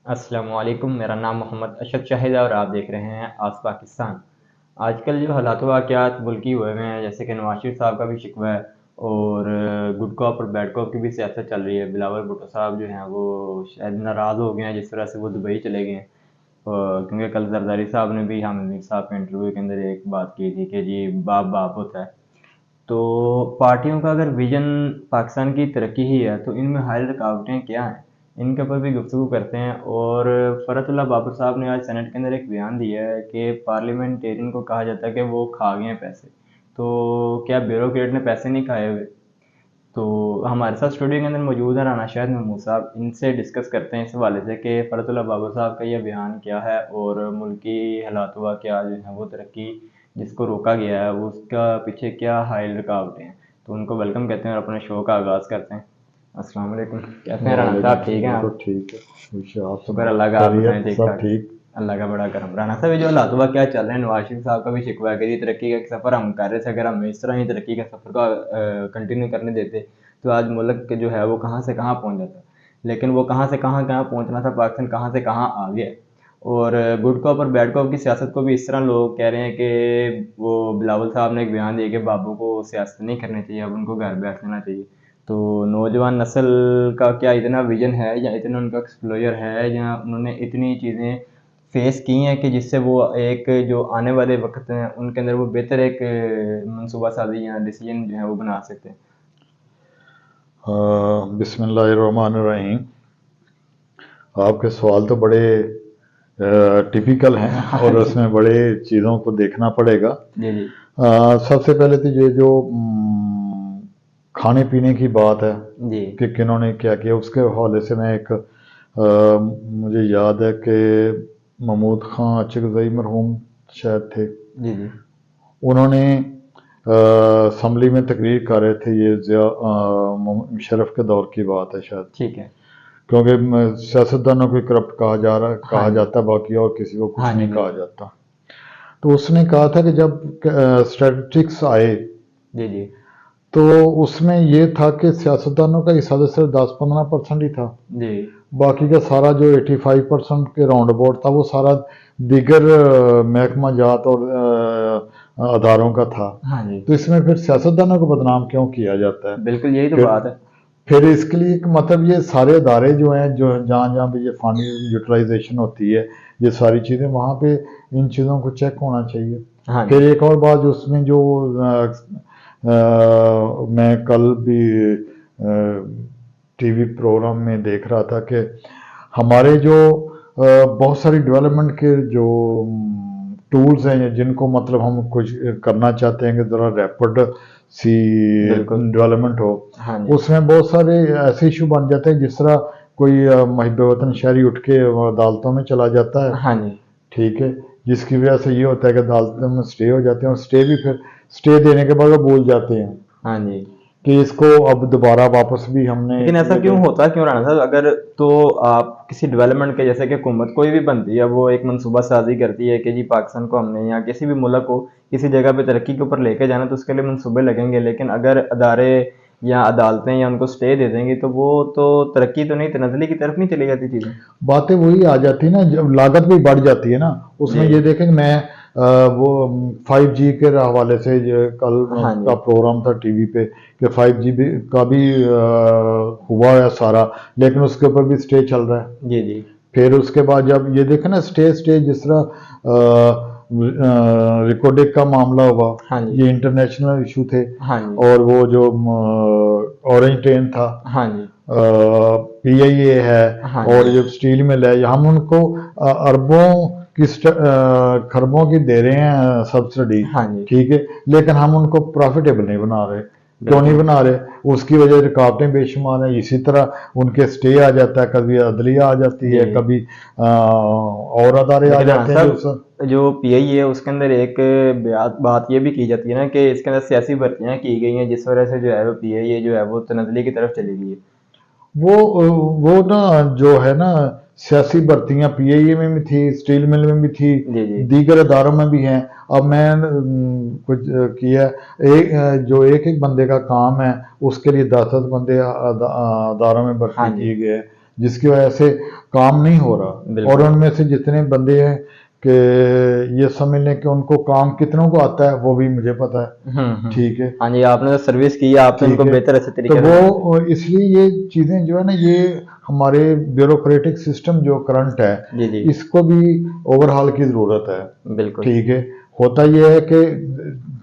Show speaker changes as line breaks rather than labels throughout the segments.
अस्सलामुअलैकुम, मेरा नाम मोहम्मद अशरफ शाहिद है और आप देख रहे हैं आज पाकिस्तान। आजकल जो हालात वाक़यात मुल्की हुए हुए हैं, जैसे कि नवाज शरीफ साहब का भी शिकवा है और गुड कॉप और बैड कॉप की भी सियासत चल रही है। बिलावल भुट्टो साहब जो हैं वो शायद नाराज़ हो गए हैं जिस तरह से वो दुबई चले गए हैं। क्योंकि कल जरदारी साहब ने भी हामिद मीर साहब के इंटरव्यू के अंदर एक बात की थी कि जी बाप बाप होता है। तो पार्टियों का अगर विजन पाकिस्तान की तरक्की ही है तो इनमें हाल रुकावटें क्या हैं, इनके ऊपर भी गुफ्तगू करते हैं। और फ़रतुल्लाह बाबर साहब ने आज सेनेट के अंदर एक बयान दिया है कि पार्लियामेंटेरियन को कहा जाता है कि वो खा गए हैं पैसे। तो क्या ब्यूरोक्रेट ने पैसे नहीं खाए हुए? तो हमारे साथ स्टूडियो के अंदर मौजूद है राना शाहिद महमूद साहब। इनसे डिस्कस करते हैं इस हवाले से कि फ़रतुल्लाह बाबर साहब का यह बयान क्या है और मुल्की हालात हुआ क्या जो है वो तरक्की जिसको रोका गया है उसका पीछे क्या हायल रुकावटें हैं। तो उनको वेलकम कहते हैं और अपने शो का आगाज़ करते हैं। अस्सलाम वालेकुम, कैसे हैं राना
वालेकुम
साहब, ठीक हैं
बिल्कुल
आप?
ठीक है। अच्छा, आप
शुक्र
सुनाओ,
अल्लाह का, आप बताएं
खैरियत
ठीक
सब
ठाक?
ठीक।
अल्लाह का बड़ा करम। राना साहब ये जो हालात हुआ क्या चल रहे हैं, नवाज शरीफ साहब का भी शिकवा है कि जी तरक्की का एक सफ़र हम कर रहे थे, अगर हम इस तरह ही तरक्की का सफ़र का कंटिन्यू करने देते तो आज मुल्क के जो है वो कहाँ से कहाँ पहुँच जाता। लेकिन वो कहाँ से कहाँ कहाँ पहुँचना था, पाकिस्तान कहाँ से कहाँ आ गया। और गुड कॉप और बैड कॉप की सियासत को भी इस तरह लोग कह रहे हैं कि वो बिलावल साहब ने एक बयान दिया कि बाबू को सियासत नहीं करनी चाहिए, अब उनको घर बैठ जाना चाहिए। तो नौजवान नस्ल का क्या इतना विजन है या इतना उनका एक्सप्लोजर है या उन्होंने इतनी चीज़ें फेस की हैं कि जिससे वो एक जो आने वाले वक्त हैं उनके अंदर वो बेहतर एक मनसूबा साजी या डिसीजन जो है वो बना सकते हैं।
बिस्मिल्लाहिर्रहमानिर्रहीम। आपके सवाल तो बड़े टिपिकल हैं
हाँ
और
जी।
उसमें बड़े चीज़ों को देखना पड़ेगा।
जी जी।
सबसे पहले तो ये जो खाने पीने की बात है
जी
कि किन्होंने क्या किया, उसके हवाले से मैं एक मुझे याद है कि महमूद खां अचकज़ई मरहूम शायद थे,
जी। जी
उन्होंने असम्बली में तकरीर कर रहे थे। ये मुशर्रफ के दौर की बात है शायद,
ठीक है।
क्योंकि सियासतदानों को करप्ट
हाँ
कहा
जी।
जाता, बाकी और किसी को
हाँ
कुछ
जी
नहीं कहा
बिल्कुल।
जाता। तो उसने कहा था कि जब स्टैटिस्टिक्स आए
जी जी।
तो उसमें ये था कि सियासतदानों का हिस्सा तो सिर्फ 10-15% ही था।
जी।
बाकी का सारा जो 85% के राउंड अबाउट था वो सारा दीगर महकमा जात और अदारों का था।
हाँ जी
तो इसमें फिर सियासतदानों को बदनाम क्यों किया जाता है?
बिल्कुल, यही तो
फिर
बात है।
फिर इसके लिए एक मतलब ये सारे अदारे जो हैं, जो जहाँ जहाँ पे ये फंड यूटिलाइजेशन होती है, ये सारी चीज़ें वहाँ पे इन चीज़ों को चेक होना चाहिए।
हाँ
फिर
जी।
एक और बात जो उसमें जो मैं कल भी टीवी प्रोग्राम में देख रहा था कि हमारे जो बहुत सारी डेवलपमेंट के जो टूल्स हैं जिनको मतलब हम कुछ करना चाहते हैं कि ज़रा रैपिड सी
बिल्कुल।
डेवलपमेंट हो,
हाँ जी।
उसमें बहुत सारे ऐसे इशू बन जाते हैं। जिस तरह कोई महब वतन शहरी उठ के अदालतों में चला जाता है,
हाँ जी।
ठीक है, जिसकी वजह से ये होता है कि अदालतों में स्टे हो जाते हैं और स्टे भी फिर स्टे देने के बाद वो बोल जाते हैं
हाँ जी।
कि इसको अब दोबारा वापस भी हमने
लेकिन ऐसा क्यों होता है, क्यों राना साहब? अगर तो आप किसी डेवलपमेंट के, जैसे कि हुकूमत कोई भी बनती है वो एक मनसूबा साजी करती है कि जी पाकिस्तान को हमने या किसी भी मुल्क को किसी जगह पे तरक्की के ऊपर लेके जाना, तो उसके लिए मनसूबे लगेंगे। लेकिन अगर अदारे या अदालतें या उनको स्टे दे देंगी तो वो तो तरक्की तो नहीं, तनज़ली की तरफ नहीं चली जाती चीज़ें।
बातें वही आ जाती है ना, जब लागत भी बढ़ जाती है ना।
जी।
उसमें ये देखें कि मैं वो 5G के हवाले से कल
हाँ
का
जी।
प्रोग्राम था टीवी पे कि 5G भी का भी हुआ है सारा, लेकिन उसके ऊपर भी स्टे चल रहा है।
जी जी।
फिर उसके बाद जब ये देखें ना, स्टे स्टे जिस तरह रिकोडेक का मामला हुआ,
हाँ जी।
ये इंटरनेशनल इशू थे।
हाँ जी।
और वो जो ऑरेंज ट्रेन था,
हाँ जी।
PIA है,
हाँ
और
जी।
जो स्टील मिल है, हम उनको अरबों की खरबों की दे रहे हैं सब्सिडी,
हाँ जी।
ठीक है, लेकिन हम उनको प्रॉफिटेबल नहीं बना रहे। क्यों नहीं
बिल्कुल।
बना रहे? उसकी वजह रुकावटें बेशुमार हैं। इसी तरह उनके स्टे आ जाता है, कभी अदलिया आ जाती
जी।
है, कभी और अदारे आ
लेकिन राना
जाते हैं
साहब जो PI है उसके अंदर एक बात ये भी की जाती है ना कि इसके अंदर सियासी भर्तियां की गई हैं जिस वजह से जो है वो PI जो है वो तनजली की तरफ चली गई है।
वो ना जो है ना, सियासी भर्तियां PIA में भी थी, स्टील मिल में भी थी,
जी जी।
दीगर अदारों में भी हैं। अब मैं कुछ किया, एक जो एक एक बंदे का काम है उसके लिए 10-10 बंदे अदारों में
हाँ
भर्ती
जी।
किए गए हैं, जिसकी वजह से काम नहीं हो रहा।
बिल्कुल।
और उनमें से जितने बंदे हैं कि ये समझ लें कि उनको काम कितनों को आता है वो भी मुझे पता है। ठीक है,
हाँ जी, आपने तो सर्विस की है, आपने
ठीक
उनको
है।
बेहतर अच्छे
तो
तरीके से
वो इसलिए ये चीज़ें जो है ना, ये हमारे ब्यूरोक्रेटिक सिस्टम जो करंट है,
जी जी
इसको भी ओवरहाल की ज़रूरत है।
बिल्कुल।
ठीक है, होता यह है कि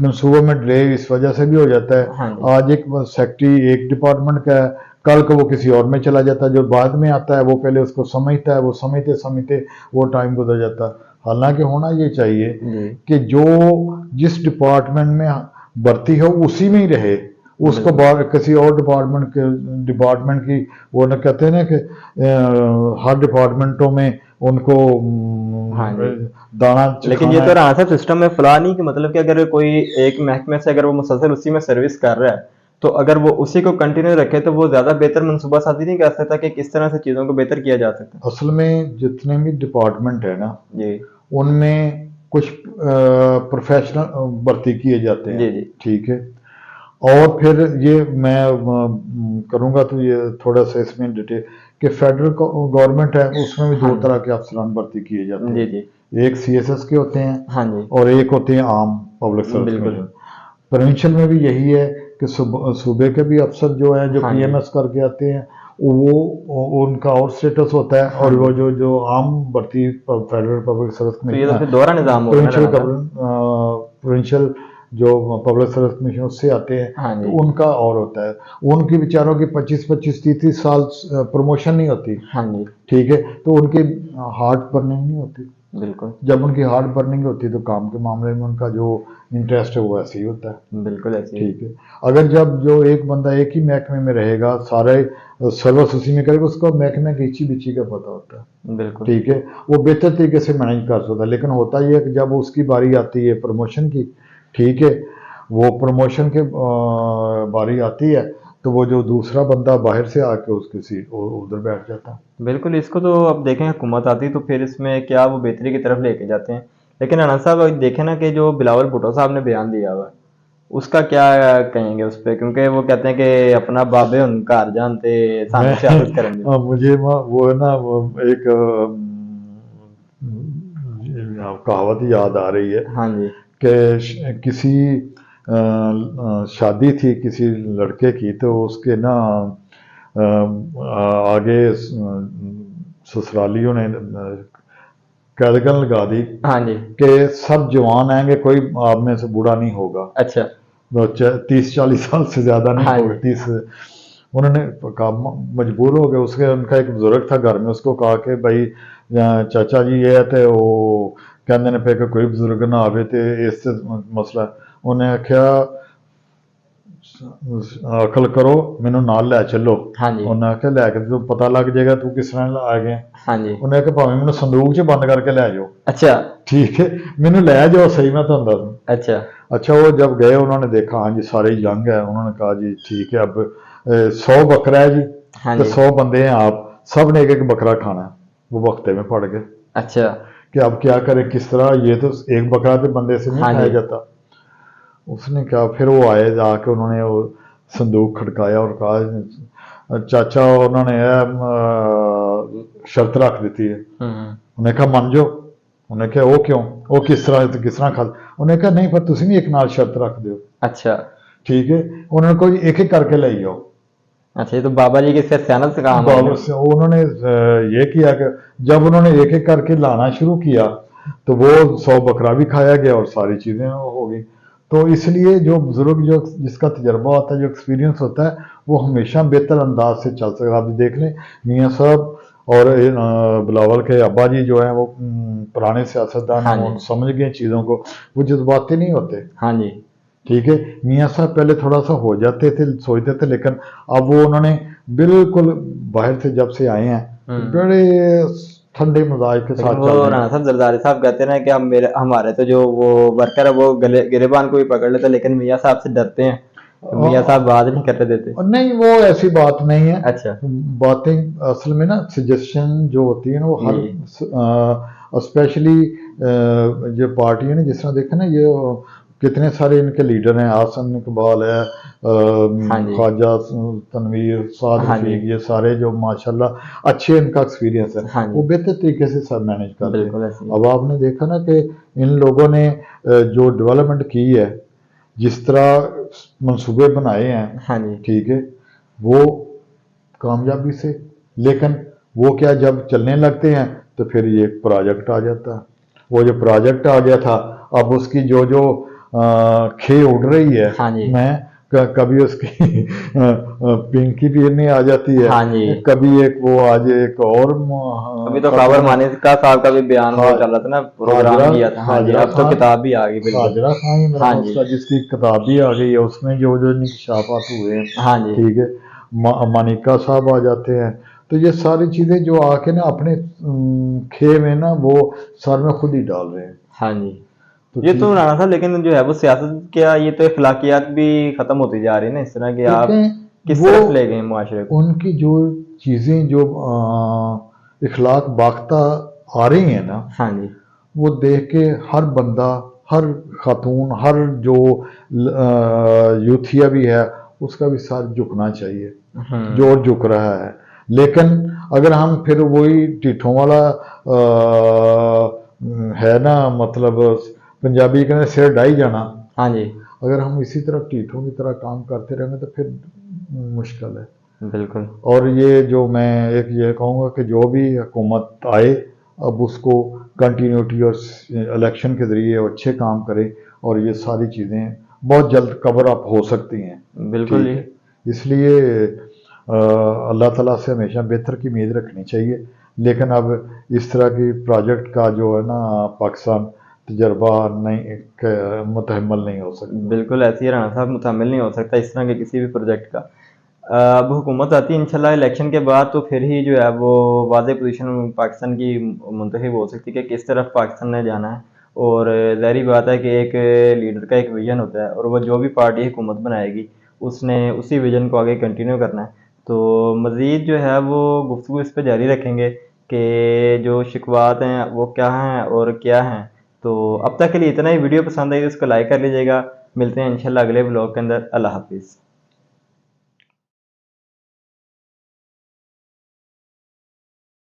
मंसूबों में डिले इस वजह से भी हो जाता है।
हाँ जी
आज एक सेक्रेटरी एक डिपार्टमेंट का है, कल को वो किसी और में चला जाता है, जो बाद में आता है वो पहले उसको समझता है, वो समझते समझते वो टाइम गुजर जाता है। हालांकि होना ये चाहिए
जी
कि जो जिस डिपार्टमेंट में भर्ती हो उसी में ही रहे, उसको
बिल्कुल।
बाहर किसी और डिपार्टमेंट की वो न कहते हैं ना कि हर डिपार्टमेंटों में उनको
हाँ जी,
दाना
लेकिन ये
चखाना
तो
है।
रहा था सिस्टम में फला नहीं कि मतलब कि अगर कोई एक महकमे से अगर वो मुसलसल उसी में सर्विस कर रहा है, तो अगर वो उसी को कंटिन्यू रखे तो वो ज़्यादा बेहतर मनसूबा साजी नहीं कर सकता कि किस तरह से चीज़ों को बेहतर किया जा सकता है।
असल में जितने भी डिपार्टमेंट है ना,
जी
उनमें कुछ प्रोफेशनल भर्ती किए जाते हैं।
जी जी
ठीक है, और फिर ये मैं करूँगा तो ये थोड़ा सा इसमें डिटेल कि फेडरल गवर्नमेंट है, उसमें भी
हाँ
दो तरह के अफसरान भर्ती किए जाते
जी
हैं।
जी
एक सीएसएस के होते हैं
हाँ जी
और एक होते हैं आम पब्लिक सर्विस
बिल्कुल।
कमीशन। प्रोविंशियल में भी यही है कि सूबे के भी अफसर जो हैं, जो
हाँ जी
पीएमएस करके आते हैं, उनका और स्टेटस होता है,
हाँ
और वो
जी,
जो आम भर्ती फेडरल पब्लिक सर्विस
तो ये तो
कमीशन,
फिर दोहरा निज़ाम हो गया ना
प्रोविंशियल
राना साहब।
प्रोविंशियल जो पब्लिक सर्विस कमीशन उससे आते हैं,
हाँ
तो
जी
उनका और होता है। उनकी बेचारों की 25-25 30-30 साल प्रमोशन नहीं होती।
हाँ जी
ठीक है, तो उनकी हार्ट बर्निंग नहीं होती।
बिल्कुल
जब उनकी हार्ट बर्निंग होती है तो काम के मामले में उनका जो इंटरेस्ट है वो ऐसे ही होता है।
बिल्कुल ऐसे ही।
ठीक है, अगर जब जो एक बंदा एक ही महकमे में रहेगा, सारे सर्विस उसी में करेगा, उसको महकमे की इची बिची का पता होता है।
बिल्कुल
ठीक है, वो बेहतर तरीके से मैनेज कर सकता है। लेकिन होता यह है कि जब उसकी बारी आती है प्रमोशन की, ठीक है, वो प्रमोशन के बारी आती है, तो वो जो दूसरा बंदा बाहर से आके उसकी सीट उधर बैठ जाता है।
बिल्कुल, इसको तो अब देखें हुकूमत आती तो फिर इसमें क्या वो बेहतरी की तरफ लेके जाते हैं। लेकिन अनस साहब अब देखें ना कि जो बिलावल भुट्टो साहब ने बयान दिया हुआ है, उसका क्या कहेंगे उस पे, क्योंकि वो कहते हैं कि अपना बाबे हुन घर जानते
मैं
सानू सियासत करन दी।
मुझे वो है ना, वो एक कहावत याद आ रही है
हाँ जी
कि किसी शादी थी किसी लड़के की, तो उसके ना आगे ससुरालियों ने कैदगन लगा दी
हाँ जी
कि सब जवान आएंगे, कोई आप में से बूढ़ा नहीं होगा।
अच्छा
30-40 साल से ज्यादा नहीं
हाँ
होगा,
जी
30। उन्होंने कहा, मजबूर हो गए। उसके उनका एक बुजुर्ग था घर में, उसको कहा कि भाई चाचा जी ये है, तो वो कहते ने पे कि कोई बुजुर्ग ना आवे तो इस मसला। उन्हें आख्या अकल करो, मैनू नाल लै चलो।
हाँ जी
उन्हें आख्या लैके तो पता लग जाएगा तू किस तरह आ गया।
हाँ जी
उन्हें आख्या भावें मैनू संदूक च बंद करके लै जाओ,
अच्छा
ठीक है, मैनू लै जाओ सही, मैं तुहानू दस दूं।
अच्छा
अच्छा, वो जब गए उन्होंने देखा हाँ जी सारे यंग है, उन्होंने कहा जी ठीक है, अब 100 बकरा है जी,
हाँ
तो
जी
100 बंदे हैं आप, सब ने एक एक बकरा खाना है। वो वक्ते में पड़ गए
अच्छा
कि अब क्या करें, किस तरह, ये तो एक बकरा तो बंदे से नहीं
हाँ
खाया
जी
जाता। उसने कहा, फिर वो आए, जाके उन्होंने वो संदूक खड़काया और कहा चाचा, उन्होंने शर्त रख दी है।
हम्म
उन्हें कहा मन जाओ। उन्हें कहा वो क्यों, वो किस तरह खा। उन्हें कहा नहीं, पर तुम भी एक नाल शर्त रख दो।
अच्छा
ठीक है, उन्होंने कोई एक एक करके ले जाओ।
अच्छा, ये तो बाबा जी की फिर सियानत से काम आई ना।
बाबू से उन्होंने ये किया कि जब उन्होंने एक एक करके लाना शुरू किया, तो वो 100 बकरा भी खाया गया और सारी चीजें हो गई। तो इसलिए जो बुजुर्ग, जो जिसका तजर्बा होता है, जो एक्सपीरियंस होता है, वो हमेशा बेहतर अंदाज से चल सकता है। आप देख लें मियाँ साहब और बिलावल के अब्बा जी जो हैं, वो पुराने सियासतदान हैं,
हाँ जी
वो समझ गए चीज़ों को, वो जज्बाती नहीं होते।
हाँ जी
ठीक है, मियाँ साहब पहले थोड़ा सा हो जाते थे, सोचते थे, लेकिन अब वो उन्होंने बिल्कुल बाहर से जब से आए हैं, तो
हम्म।
बड़े ठंडे मिजाज के
लेकिन
साथ
वो
चल रहे
राणा
हैं।
साहब जरदारी साहब कहते हैं ना कि हम मेरे हमारे तो जो वो वर्कर है वो गले गिरेबान को भी पकड़ लेते हैं, लेकिन मियाँ साहब से डरते हैं तो मियाँ साहब बात नहीं करने देते।
और नहीं, वो ऐसी बात नहीं है।
अच्छा
बातें असल में ना, सजेशन जो होती है ना, वो हर
जी
स्पेशली जो पार्टी है ना, जिस तरह देखा ना, ये कितने सारे इनके लीडर हैं, आसन इकबाल है,
हाँ जी।
ख्वाजा तनवीर, साद
हाँ जी।
रफीक, ये सारे जो माशाल्लाह अच्छे इनका एक्सपीरियंस है,
हाँ
वो
जी।
बेहतर तरीके से सब मैनेज करते हैं।
बिल्कुल ऐसे ही।
अब आपने देखा ना कि इन लोगों ने जो डेवलपमेंट की है, जिस तरह मंसूबे बनाए हैं,
हाँ जी।
ठीक है, वो कामयाबी से, लेकिन वो क्या जब चलने लगते हैं तो फिर ये प्रोजेक्ट आ जाता है। वो जो प्रोजेक्ट आ गया था, अब उसकी जो जो खे उड़ रही है,
हाँ जी।
मैं कभी उसकी पिंकी पीरनी आ जाती है,
हाँ जी।
कभी एक वो आज एक और
अभी तो
खत्म
काबर
है,
मानिका साहब का भी बयान वो चल रहा था ना, प्रोग्राम
हाजरा
किया था। हाँ जी,
हाजरा
अब तो
खान,
किताब भी आ गई। बिल्कुल।
हाजरा खान ही मेरा
हाँ जी।
मसला, जिसकी किताब भी आ गई है, उसमें जो जो इंकशाफात हुए हैं,
हाँ जी।
ठीक है, मानिका साहब आ जाते हैं। तो ये सारी चीज़ें जो आके ना अपने खे में ना वो सर में खुद ही डाल रहे हैं।
हाँ जी।
तो
ये तो
चीज़
बनाना था, लेकिन जो है वो सियासत क्या, ये तो अखलाकियात भी खत्म होती जा रही है ना इस तरह की। आप
देखें,
किस
वो
तरफ ले गए मुआशरे को।
उनकी जो चीज़ें जो इखलाक बाख्ता आ रही हैं ना,
हाँ जी।
वो देख के हर बंदा, हर खातून, हर जो यूथिया भी है, उसका भी सर झुकना चाहिए, जो
हम्म।
झुक रहा है। लेकिन अगर हम फिर वही ढिठों वाला है ना, मतलब पंजाबी कहते सिर डाई जाना,
हाँ जी।
अगर हम इसी तरह ढिठों की तरह काम करते रहेंगे तो फिर मुश्किल है।
बिल्कुल।
और ये जो मैं एक ये कहूँगा कि जो भी हुकूमत आए, अब उसको कंटिन्यूटी और इलेक्शन के ज़रिए अच्छे काम करे, और ये सारी चीज़ें बहुत जल्द कवर अप हो सकती हैं,
बिल्कुल
ठीक
जी।
है। इसलिए अल्लाह ताला से हमेशा बेहतर की उम्मीद रखनी चाहिए। लेकिन अब इस तरह की प्रोजेक्ट का जो है ना, पाकिस्तान तजर्बा नहीं, मुतहम्मल नहीं हो सकता।
बिल्कुल ऐसे ही राणा साहब, मुतहम्मिल नहीं हो सकता इस तरह के किसी भी प्रोजेक्ट का। अब हुकूमत आती है इंशाल्लाह इलेक्शन के बाद, तो फिर ही जो है वो वाज़ेह पोजीशन पाकिस्तान की मुंतखब हो सकती है कि किस तरफ पाकिस्तान ने जाना है। और ज़ाहिर बात है कि एक लीडर का एक विजन होता है, और वो जो भी पार्टी हुकूमत बनाएगी उसने उसी विजन को आगे कंटिन्यू करना है। तो मज़ीद जो है वो गुफ्तगू इस पे जारी रखेंगे कि जो शिकवात हैं वो क्या हैं और क्या हैं। तो अब तक के लिए इतना ही। वीडियो पसंद आई तो इसको लाइक कर लीजिएगा। मिलते हैं इंशाल्लाह अगले ब्लॉग के अंदर। अल्लाह हाफिज़।